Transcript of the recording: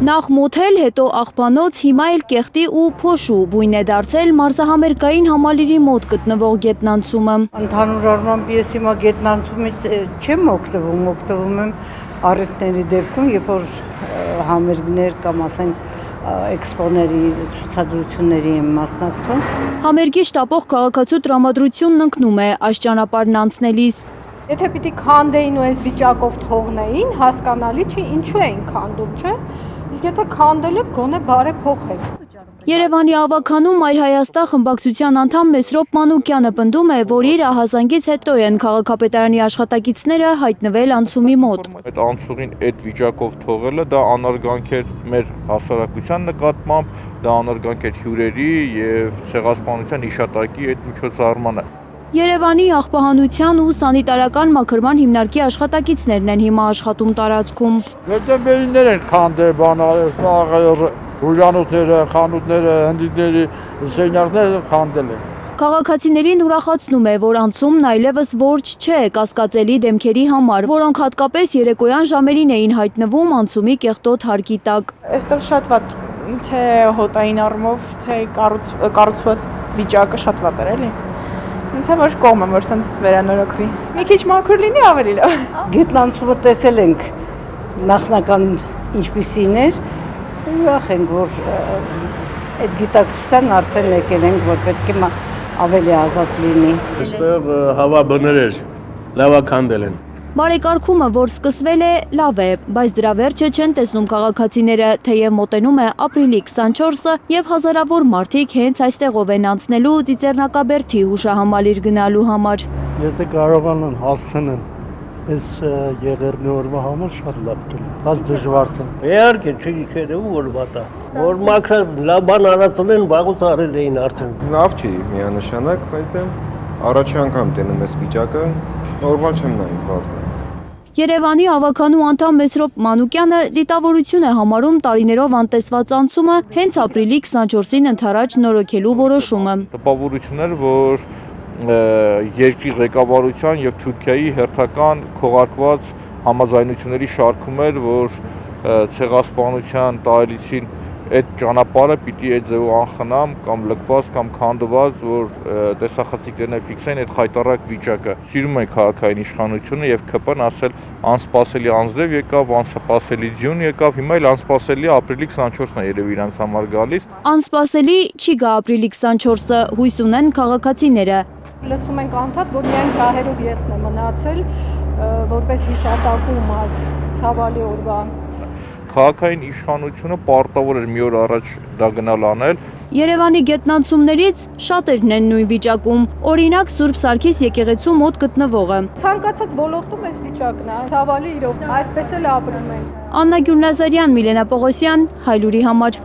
Նախ մոթել, հետո աղբանոց, հիմա էլ կեղտի ու փոշու բույն է դարձել մարզահամերգային համալիրի մոտ գտնվող գետնանցումը։ Ընդհանուր առմամբ ես հիմա գետնանցումից չեմ օգտվում եմ առիթների դեպքում, երբ որ համերգներ կամ ասենք էքսպոների, ցուցադրությունների եմ մասնակցում։ Համերգի շտապող քաղաքացու տրամադրությունն ընկնում է այս ճանապարհն անցնելիս։ Եթե պիտի քանդեին ու այս վիճակով թողնեին, հասկանալի չի ինչու էին քանդում, չէ՞։ Իսկ եթե քանդել եք, գոնե բարեփոխեք։ Երևանի ավագանում Այր Հայաստան խմբակցության անդամ Մեսրոպ Մանուկյանը պնդում է, որ իր ահազանգից հետո են քաղաքապետարանի աշխատակիցները հայտնվել անցումի մոտ։ Այդ անցուղին այդ վիճակով թողելը դա անարգանք էր մեր հասարակության նկատմամբ, դա անարգանք էր հյուրերի եւ ցեղասպանության հիշատակի այդ միջոցառմանը։ Երևանի աղբահանության ու սանիտարական մաքրման հիմնարկի աշխատակիցներն են հիմա աշխատում տարածքում։ Դեկտեմբերիներ են քանդել բանալ, սաղերը, հուժանոցները, խանութները, հնդիկների սենյակները քանդել են։ Քաղաքացիներին ուրախացնում է, որ անցումն այլևս որջ չէ կասկածելի դեմքերի համար, որոնք հատկապես երեկոյան ժամերին էին հայտնվում անցումի կեղտոտ հարկի տակ։ Այստեղ շատ վատ թե հոտային առումով, թե կառուցված վիճակը շատ վատ էր, էլի։ Ինձ համար կողմ եմ, որ սենց վերանորոգվի։ Մի քիչ մաքուր լինի ավելի լավ։ Գետնանցումը տեսել ենք նախնական ինչպիսին էր, ուրախ ենք, որ այդ գիտակցության արդեն եկել ենք, որ պետք է ավելի ազատ լինի։ Այստեղ հավաբներ էր, լավաքանդել են։ Բարեկարգումը, որ սկսվել է, լավ է, բայց դրա վերջը չեն տեսնում քաղաքացիները, թեև մոտենում է ապրիլի 24-ը եւ հազարավոր մարդիկ հենց այստեղով են անցնելու Ծիծեռնակաբերդի հուշահամալիր գնալու համար։ Եթե կարողանան հասցնեն այս եղերնի օրվա համար շատ լավ կլինի, բայց դժվար է։ Իհարկե, չէ, որ վատ է։ Որ մաքրած լավ բան արածել են, վաղուց արել էին արդեն։ Լավ չի միանշանակ, բայց առաջի անգամ տենում ես վիճակը, նորմալ չեմ նայում բարձր։ Երևանի ավագանու անդամ Մեսրոպ Մանուկյանը դիտավորություն է համարում տարիներով անտեսված անցումը հենց ապրիլի 24-ին ընդառաջ նորոգելու որոշումը։ Տպավորություն էր, որ երկրի ղեկավարության եւ Թուրքիայի հերթական քողարկված համաձայնությունների շարքում էր, որ ցեղասպանության տարելիցին այդ ճանապարհը պիտի այդ ձևով անխնամ կամ լքված կամ քանդված, որ տեսախցիկներն ֆիքսեն այդ խայտառակ վիճակը։ Սիրում են քաղաքային իշխանությունը եւ ԿՊ-ն ասել անսպասելի անձրև եկավ, անսպասելի ձյուն եկավ, հիմա էլ անսպասելի ապրիլի 24-ն է երևի իրանց համար գալիս։ Անսպասելի չի գա ապրիլի 24-ը, հույս ունեն քաղաքացիները։ Լսում ենք անդադ, որ միայն ջահերով երթն է մնացել, որպես հիշատակում այդ ցավալի օրվա։ Քաղաքային իշխանությունը պարտավոր էր մի օր առաջ դա գնալ անել։ Երևանի գետնանցումներից շատերն են նույն վիճակում, օրինակ Սուրբ Սարգիս եկեղեցու մոտ գտնվողը։ Ցանկացած ոլորտում այս վիճակն է, ցավալի իրոք, այսպես էլ ապրում ենք։ Աննա Գյուլնազարյան, Միլենա Պողոսյան, Հայլուրի համար։